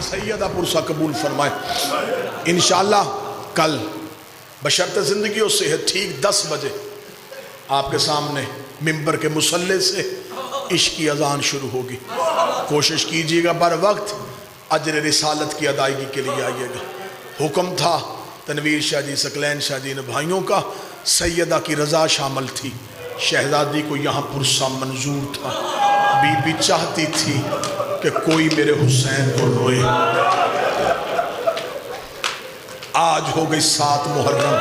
سیدہ پرسہ قبول فرمائے انشاءاللہ کل بشرط زندگی و صحت ٹھیک 10 بجے آپ کے سامنے ممبر کے مصلی سے عشق کی اذان شروع ہوگی. کوشش کیجیے گا بر وقت اجر رسالت کی ادائیگی کے لیے آئیے گا. حکم تھا تنویر شاہ جی ثقلین شاہ جی نے بھائیوں کا, سیدہ کی رضا شامل تھی, شہزادی کو یہاں پرسہ منظور تھا. بی بی چاہتی تھی کہ کوئی میرے حسین کو روئے. آج ہو گئی 7 محرم,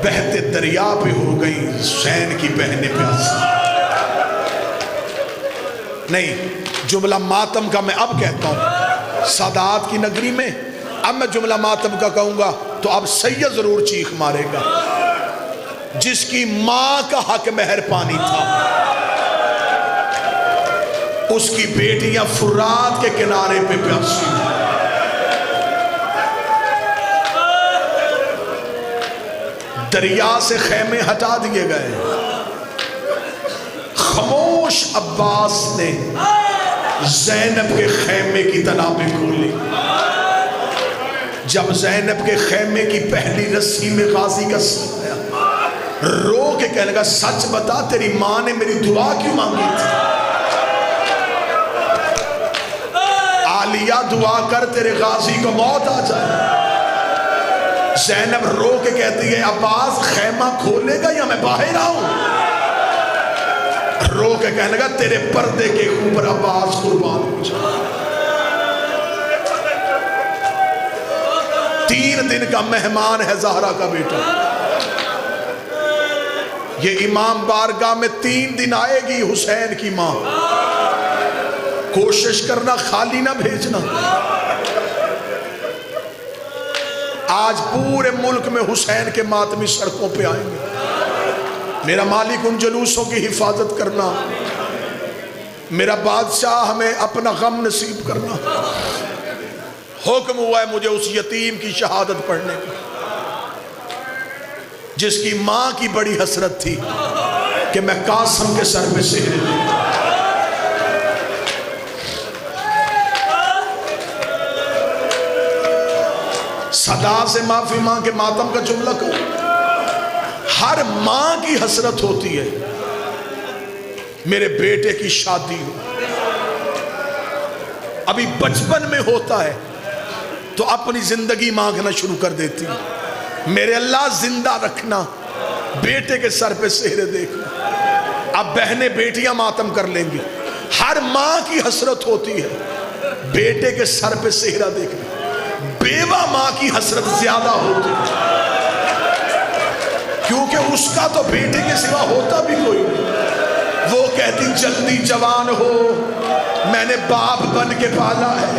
بہتے دریا پہ ہو گئی حسین کی بہنیں پیاسی. نہیں, جملہ ماتم کا میں اب کہتا ہوں, سادات کی نگری میں اب میں جملہ ماتم کا کہوں گا تو اب سید ضرور چیخ مارے گا. جس کی ماں کا حق مہر پانی تھا, اس کی بیٹیاں فرات کے کنارے پہ پیاسی. دریا سے خیمے ہٹا دیے گئے, خاموش عباس نے زینب کے خیمے کی تنابیں کھولی. جب زینب کے خیمے کی پہلی رسی میں غازی کا سر آیا, رو کے کہنے لگا سچ بتا تیری ماں نے میری دعا کیوں مانگی تھی؟ عالیہ دعا کر تیرے غازی کو موت آ جائے. زینب رو کے کہتی ہے عباس خیمہ کھولے گا یا میں باہر آؤں؟ رو کے کہنے لگا تیرے پردے کے اوپر عباس قربان ہو جائے. 3 دن کا مہمان ہے زہرا کا بیٹا. یہ امام بارگاہ میں 3 دن آئے گی حسین کی ماں. کوشش کرنا خالی نہ بھیجنا. آج پورے ملک میں حسین کے ماتمی سڑکوں پہ آئیں گے. میرا مالک ان جلوسوں کی حفاظت کرنا, میرا بادشاہ ہمیں اپنا غم نصیب کرنا. حکم ہوا ہے مجھے اس یتیم کی شہادت پڑھنے کا جس کی ماں کی بڑی حسرت تھی کہ میں قاسم کے سر پہ سہرے دوں. صدا سے معافی ماں کے ماتم کا جملہ کو. ہر ماں کی حسرت ہوتی ہے میرے بیٹے کی شادی ہو. ابھی بچپن میں ہوتا ہے تو اپنی زندگی مانگنا شروع کر دیتی ہے, میرے اللہ زندہ رکھنا, بیٹے کے سر پہ سہرے دیکھنا. اب بہنیں بیٹیاں ماتم کر لیں گی. ہر ماں کی حسرت ہوتی ہے بیٹے کے سر پہ سہرا دیکھنا. بیوہ ماں کی حسرت زیادہ ہوتی ہے کیونکہ اس کا تو بیٹے کے سوا ہوتا بھی کوئی نہیں. وہ کہتی جلدی جوان ہو, میں نے باپ بن کے پالا ہے,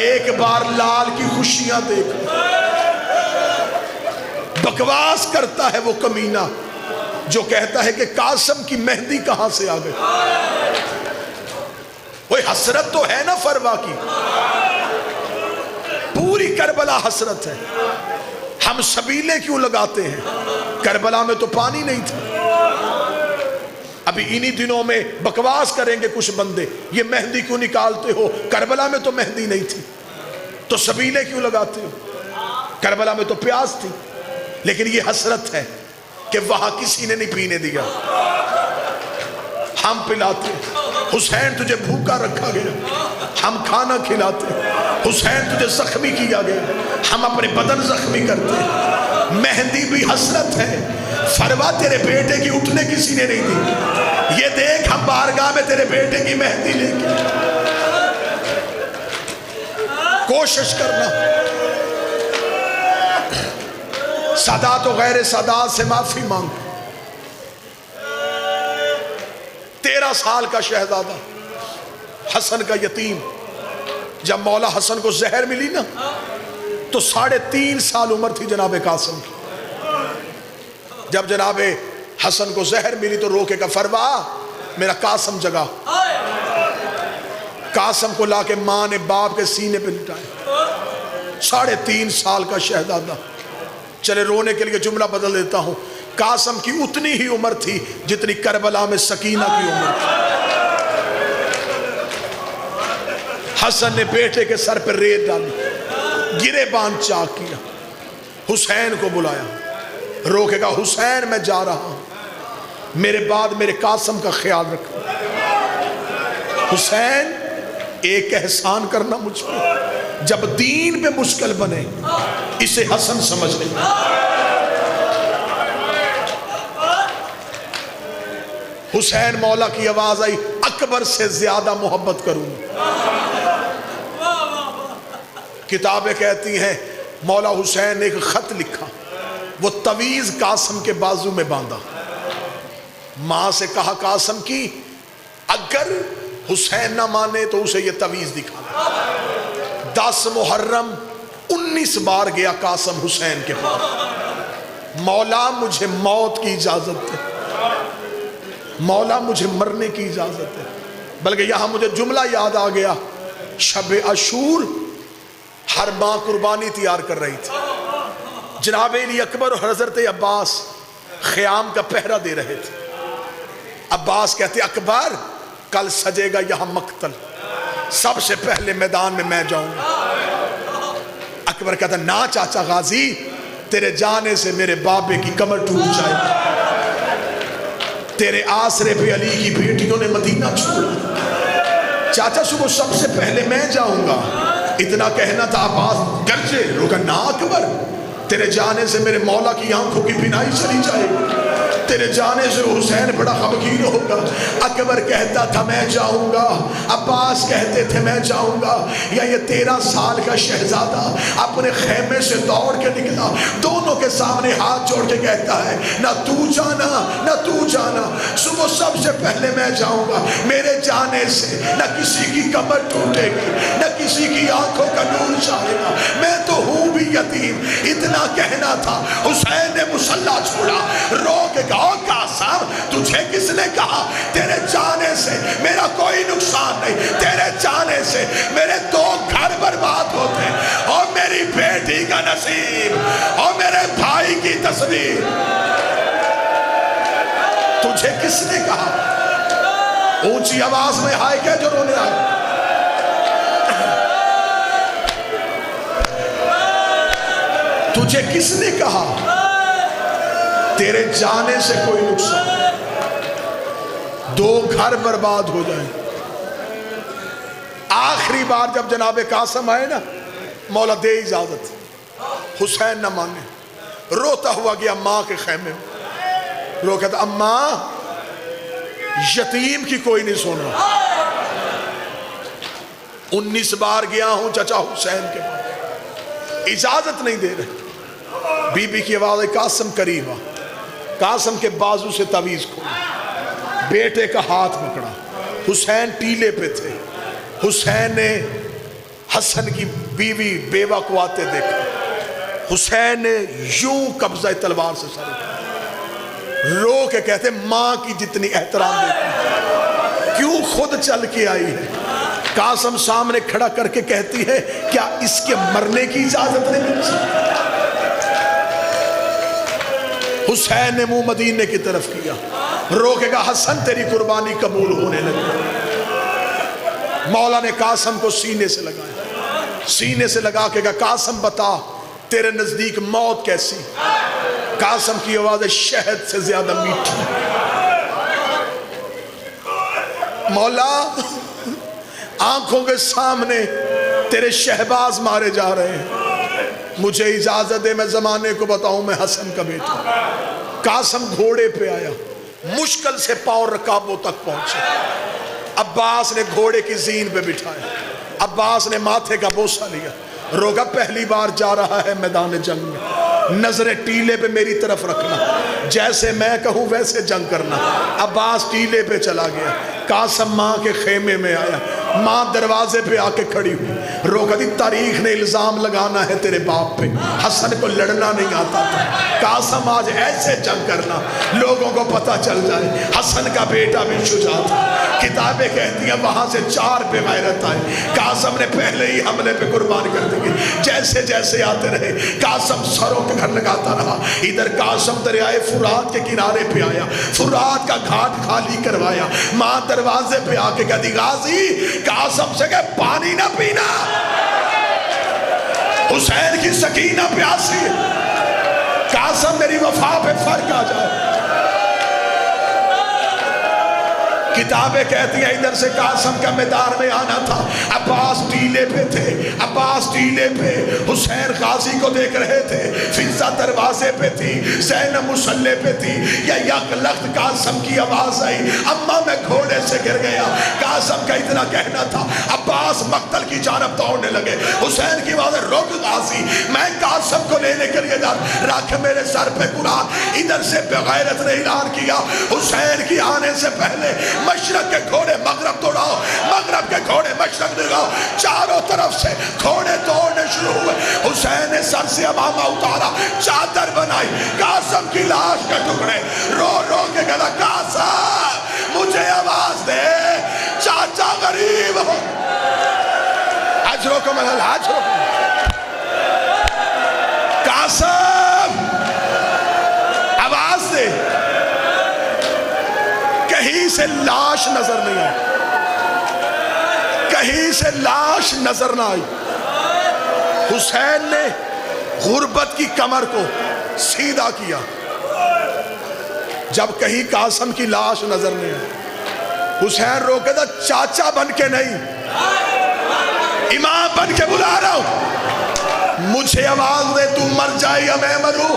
ایک بار لال کی خوشیاں دیکھ. بکواس کرتا ہے وہ کمینہ جو کہتا ہے کہ قاسم کی مہندی کہاں سے آ گئی. وہ حسرت تو ہے نا فروا کی, پوری کربلا حسرت ہے. ہم سبیلے کیوں لگاتے ہیں؟ کربلا میں تو پانی نہیں تھا. ابھی انہی دنوں میں بکواس کریں گے کچھ بندے, یہ مہندی کیوں نکالتے ہو؟ کربلا میں تو مہندی نہیں تھی. تو سبیلے کیوں لگاتے ہو؟ کربلا میں تو پیاز تھی. لیکن یہ حسرت ہے کہ وہاں کسی نے نہیں پینے دیا, ہم پلاتے. حسین تجھے بھوکا رکھا گیا, ہم کھانا کھلاتے. حسین تجھے زخمی کیا گیا, ہم اپنے بدن زخمی کرتے. مہندی بھی حسرت ہے. فروا تیرے بیٹے کی اٹھنے کسی نے نہیں دی, یہ دیکھ ہم بارگاہ میں تیرے بیٹے کی مہندی لے کے. کوشش کرنا. سادات و غیر سادات سے معافی مانگ. 13 سال کا شہزادہ حسن کا یتیم, جب مولا حسن کو زہر ملی نا تو 3.5 سال عمر تھی جناب قاسم کی. جب جناب حسن کو زہر ملی تو روکے کا فروا میرا قاسم جگا. قاسم کو لا کے ماں نے باپ کے سینے پہ لٹایا. 3.5 سال کا شہزادہ. چلے رونے کے لیے جملہ بدل دیتا ہوں, قاسم کی اتنی ہی عمر تھی جتنی کربلا میں سکینہ کی عمر تھی. حسن نے بیٹے کے سر پہ ریت ڈالی، گرے باندھ چاک کیا، حسین کو بلایا، روکے گا حسین میں جا رہا ہوں، میرے بعد میرے قاسم کا خیال رکھنا۔ حسین ایک احسان کرنا مجھ پہ، جب دین پہ مشکل بنے اسے حسن سمجھ لیں۔ حسین مولا کی آواز آئی، اکبر سے زیادہ محبت کروں۔ کتابیں کہتی ہیں مولا حسین نے ایک خط لکھا، وہ تویز قاسم کے بازو میں باندھا، ماں سے کہا قاسم کی اگر حسین نہ مانے تو اسے یہ تویز دکھا۔ 10 محرم 19 بار گیا قاسم حسین کے پاس، مولا مجھے موت کی اجازت دے، مولا مجھے مرنے کی اجازت ہے۔ بلکہ یہاں مجھے جملہ یاد آ گیا، شب عاشور ہر ماں قربانی تیار کر رہی تھی، جناب علی اکبر اور حضرت عباس خیام کا پہرہ دے رہے تھے۔ عباس کہتے اکبر کل سجے گا یہاں مقتل، سب سے پہلے میدان میں جاؤں گا۔ اکبر کہتا نا چاچا غازی، تیرے جانے سے میرے بابے کی کمر ٹوٹ جائے گی، تیرے آسرے پہ علی کی بیٹیوں نے مدینہ چھوڑا، چاچا صبح سب سے پہلے میں جاؤں گا۔ اتنا کہنا تھا، عباس گرجے، روکا نا اکبر، تیرے جانے سے میرے مولا کی آنکھوں کی بینائی چلی جائے گی، تیرے جانے سے حسین بڑا غمگین ہوگا۔ اکبر کہتا تھا میں جاؤں گا، عباس کہتے تھے میں جاؤں گا۔ یا یہ 13 سال کا شہزادہ اپنے خیمے سے دوڑ کے نکلا، دونوں کے سامنے ہاتھ جوڑ کے کہتا ہے نہ تو جانا نہ تو جانا، صبح سب سے پہلے میں جاؤں گا، میرے جانے سے نہ کسی کی کمر ٹوٹے گی نہ کسی کی آنکھوں کا نور جائے گا، میں تو ہوں بھی یتیم۔ اتنا کہنا تھا، حسین نے مسلح چھوڑا، رو کے کہا قاسم تجھے کس نے کہا تیرے جانے سے میرا کوئی نقصان نہیں، تیرے جانے سے میرے 2 گھر برباد ہوتے اور میری بیٹی کا نصیب اور میرے بھائی کی تصویر۔ تجھے کس نے کہا؟ اونچی آواز میں ہائے کہ جو رونے آئے، تجھے کس نے کہا تیرے جانے سے کوئی نقصان، 2 گھر برباد ہو جائیں۔ آخری بار جب جناب قاسم آئے نا، مولا دے اجازت، حسین نہ مانے، روتا ہوا گیا ماں کے خیمے میں، رو کہتا اماں یتیم کی کوئی نہیں سن رہا، 19 بار گیا ہوں چچا حسین کے پاس، اجازت نہیں دے رہے۔ بی بی کی آواز ہے قاسم قریب آ، قاسم کے بازو سے تویز کھولا، بیٹے کا ہاتھ پکڑا، حسین ٹیلے پہ تھے، حسین نے حسن کی بیوی بیوہ کو آتے دیکھا، حسین نے یوں قبضہ تلوار سے سر اٹھایا، رو کے کہتے ماں کی جتنی احترام دیتی کیوں خود چل کے آئی ہے۔ قاسم سامنے کھڑا کر کے کہتی ہے کیا اس کے مرنے کی اجازت نہیں مل سکتی؟ حسین نے منہ مدینے کی طرف کیا، روکے گا حسن تیری قربانی قبول ہونے لگی۔ مولا نے قاسم کو سینے سے لگایا، سینے سے لگا کے کہا قاسم بتا تیرے نزدیک موت کیسی؟ قاسم کی آواز ہے شہد سے زیادہ میٹھی۔ مولا آنکھوں کے سامنے تیرے شہباز مارے جا رہے ہیں، مجھے اجازت دے میں زمانے کو بتاؤں میں حسن کا بیٹا۔ قاسم گھوڑے پہ آیا، مشکل سے پاؤں رکابوں تک پہنچے، عباس نے گھوڑے کی زین پہ بٹھایا، عباس نے ماتھے کا بوسہ لیا، روگا پہلی بار جا رہا ہے میدان جنگ میں، نظریں ٹیلے پہ میری طرف رکھنا، جیسے میں کہوں ویسے جنگ کرنا۔ عباس ٹیلے پہ چلا گیا، قاسم ماں کے خیمے میں آیا، ماں دروازے پہ آ کے کھڑی ہوئی، رو کہتی تاریخ نے الزام لگانا ہے تیرے باپ پہ، حسن کو لڑنا نہیں آتا تھا، قاسم آج ایسے جنگ کرنا لوگوں کو پتہ چل جائے حسن کا بیٹا بھی شجاع تھا۔ کتابیں کہتی ہیں وہاں سے 4 بے غیرت آئے، قاسم نے پہلے ہی حملے پہ قربان کر دی، جیسے جیسے آتے رہے قاسم سروں کے گھر لگاتا رہا۔ ادھر قاسم دریائے فرات کے کنارے پہ آیا، فرات کا گھاٹ خالی کروایا، ماں دروازے پہ آ کے کہتی غازی قاسم سے کہ پانی نہ پینا، حسین کی سکینہ پیاسی ہے، قاسم میری وفا پہ فرق آ جائے۔ کتابیں کہتی ہیں ادھر سے قاسم کا میدان میں آنا تھا، عباس ٹیلے پہ تھے، عباس ٹیلے پہ حسین غازی کو دیکھ رہے تھے، فضہ دروازے پہ تھی، زینب مصلے پہ تھی، یا یک لخت قاسم کی آواز آئی اماں میں گھوڑے سے گر گیا۔ قاسم کا اتنا کہنا تھا، عباس مقتل کی جانب دوڑنے لگے، حسین کی آواز رک غازی میں قاسم کو لینے کے لیے رکھ میرے سر پہ قرآن۔ ادھر سے بغیرت نے اعلان کیا حسین کی آنے سے پہلے مشرق کے گھوڑے مغرب دوڑاؤ، مغرب کے گھوڑے مشرق دوڑاؤ، چاروں طرف سے گھوڑے دوڑنے شروع ہوئے۔ حسین نے سر سے عمامہ اتارا، چادر بنائی، قاسم کی لاش کے ٹکڑے، رو رو کے کہا قاسم مجھے آواز دے، چاچا غریب ہو، اجرکم الحج، قاسم آواز دے۔ کہیں سے لاش نظر نہیں آئی، کہیں سے لاش نظر نہ آئی۔ حسین نے غربت کی کمر کو سیدھا کیا، جب کہیں قاسم کی لاش نظر نہیں آئی حسین روکے تھا چاچا بن کے نہیں، امام بن کے بلا رہا ہوں، مجھے آواز دے تو مر جائے یا میں مروں۔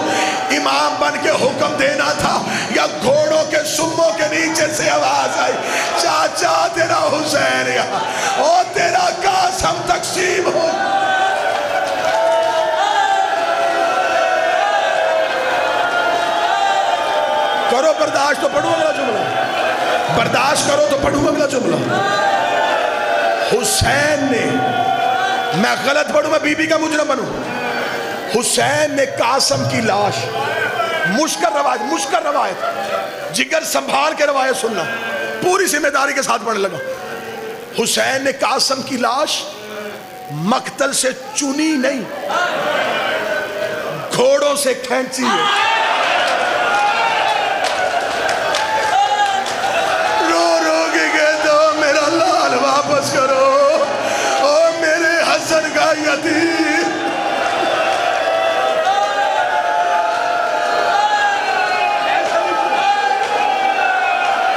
امام بن کے حکم دینا تھا یا گھوڑوں کے سموں کے نیچے سے آواز آئی چاچا تیرا حسین یہاں، او تیرا قاسم تقسیم ہو۔ کرو برداشت تو پڑھو اگلا جملہ، برداشت کرو تو پڑھو اگلا جملہ۔ حسین نے، میں غلط پڑھوں میں بی بی کا مجرم بنوں، حسین نے قاسم کی لاش، مشکل روایت، جگر سنبھال کے روایت سننا، پوری ذمہ داری کے ساتھ پڑھنے لگا۔ حسین نے قاسم کی لاش مقتل سے چنی نہیں، گھوڑوں سے کھینچی ہے۔ رو رو کے کہتا میرا لال واپس کرو، او میرے حسن کا یتیم۔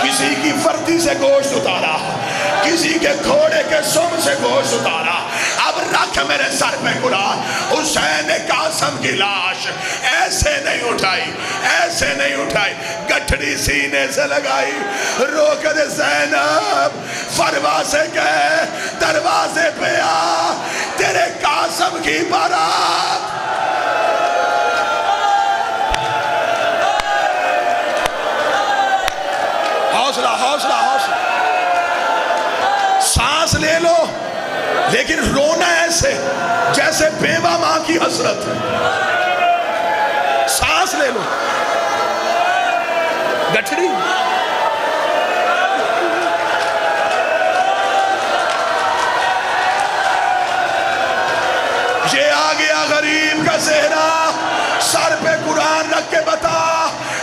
کسی کی فردی سے گوشت اتارا، کسی کے گھوڑے کے سم سے گوشت اتارا، اب رکھ میرے سر پہ قرآن۔ حسین نے قاسم کی لاش ایسے نہیں اٹھائی، ایسے نہیں اٹھائی، گٹھڑی سینے سے لگائی، روک دے زینب فروا سے کہے دروازے پہ آ، تیرے قاسم کی بارات۔ حوصلہ حوصلہ حوصلہ، سانس لے لو لیکن رونا ایسے جیسے بیوہ ماں کی حسرت، سانس لے لو۔ گٹھڑی یہ آ گیا غریب کا صحرا، سر پہ قرآن رکھ کے بتا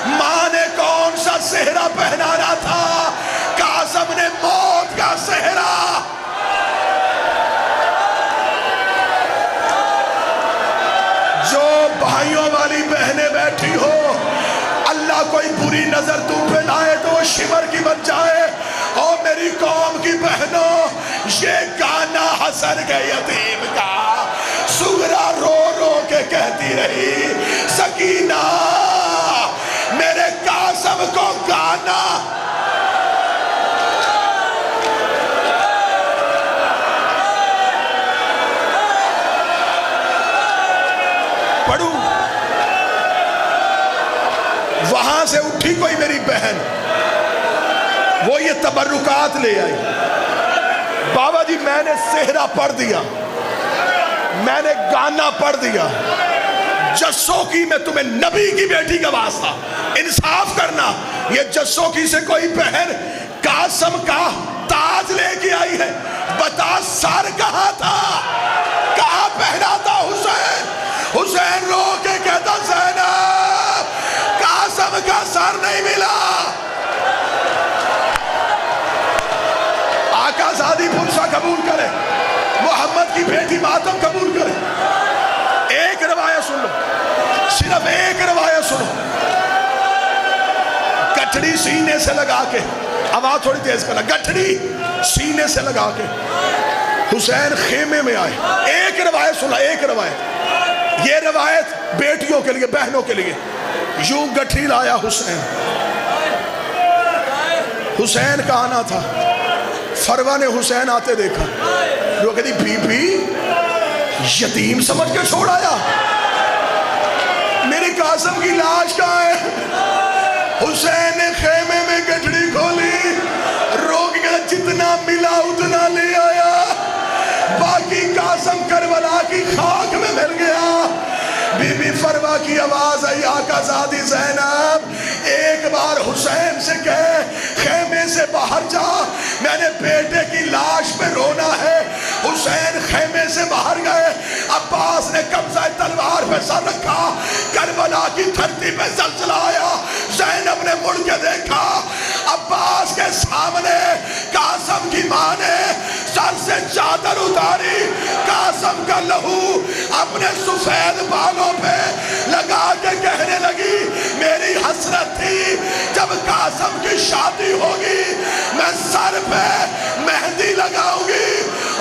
ماں نے کون سا صحرا پہنانا تھا؟ قاسم نے موت کا صحرا۔ جو بھائیوں والی بہنیں بیٹھی ہو، اللہ کوئی بری نظر تم پہ لائے تو وہ شمر کی بن جائے۔ اور میری قوم کی بہنوں، یہ گانا حسن کے یتیم کا، سغرا رو رو کے کہتی رہی سکینہ میرے قاسم کو گانا۔ پڑھوں، وہاں سے اٹھی کوئی میری بہن، وہ یہ تبرکات لے آئی، بابا جی میں نے صحرا پڑھ دیا، میں نے گانا پڑھ دیا، جسو کی میں تمہیں نبی کی بیٹی کا واسطہ، انصاف کرنا۔ یہ جسو کی سے کوئی بہن قاسم کا تاج لے کے آئی ہے، بتا سر کہاں تھا، کہاں پہنا تھا حسین؟ حسین رو کے کہتا زینب قاسم کا سر نہیں ملا۔ آقا زادی پرسا قبول کرے، محمد کی بیٹی ماتم قبول کرے۔ ایک روایت سن لو، صرف ایک روایت سنو۔ گٹھڑی سینے سے لگا کے، آواز تھوڑی تیز کرنا، گٹھڑی سینے سے لگا کے حسین خیمے میں آئے۔ ایک روایت سنا، ایک روایت، یہ روایت بیٹیوں کے لیے، بہنوں کے لیے۔ یوں گٹھڑی لایا حسین، حسین کا آنا تھا، فروہ نے حسین آتے دیکھا، وہ کہتی بی بی یتیم سمجھ کے چھوڑ آیا، میری قاسم کی لاش کہاں ہے؟ حسین نے خیمے میں گٹھڑی کھولی، روک گیا، جتنا ملا اتنا لے آیا، باقی قاسم کربلا کی خاک میں مل گیا۔ بی بی فروہ کی آواز آئی، آقا زادی زینب ایک بار حسین سے کہے خیمے سے باہر جا، میں نے بیٹے کی لاش پہ رونا ہے۔ حسین خیمے سے باہر گئے، عباس نے قبضہ تلوار پہ سر رکھا، کربلا کی دھرتی پہ زلزلہ آیا، زینب نے مڑ کے دیکھا، عباس کے سامنے قاسم کی ماں نے سر سے چادر اتاری، قاسم کا لہو اپنے سفید بالوں پہ لگا کے کہنے لگی میری حسرت تھی جب قاسم کی شادی ہوگی میں سر پہ مہندی لگاؤں گی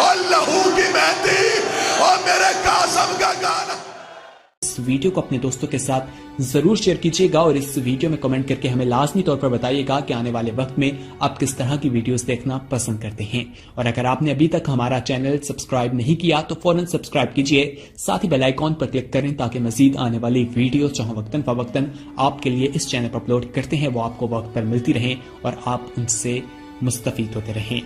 اور لہو کی مہندی اور میرے قاسم کا گانا۔ اس ویڈیو کو اپنے دوستوں کے ساتھ ضرور شیئر کیجئے گا اور اس ویڈیو میں کمنٹ کر کے ہمیں لازمی طور پر بتائیے گا کہ آنے والے وقت میں آپ کس طرح کی ویڈیوز دیکھنا پسند کرتے ہیں، اور اگر آپ نے ابھی تک ہمارا چینل سبسکرائب نہیں کیا تو فوراً سبسکرائب کیجئے، ساتھ ہی بیل آئیکن پر کلک کریں تاکہ مزید آنے والی ویڈیوز جہاں وقتاً فوقتاً آپ کے لیے اس چینل پر اپلوڈ کرتے ہیں وہ آپ کو وقت پر ملتی رہیں اور آپ ان سے مستفید ہوتے رہیں۔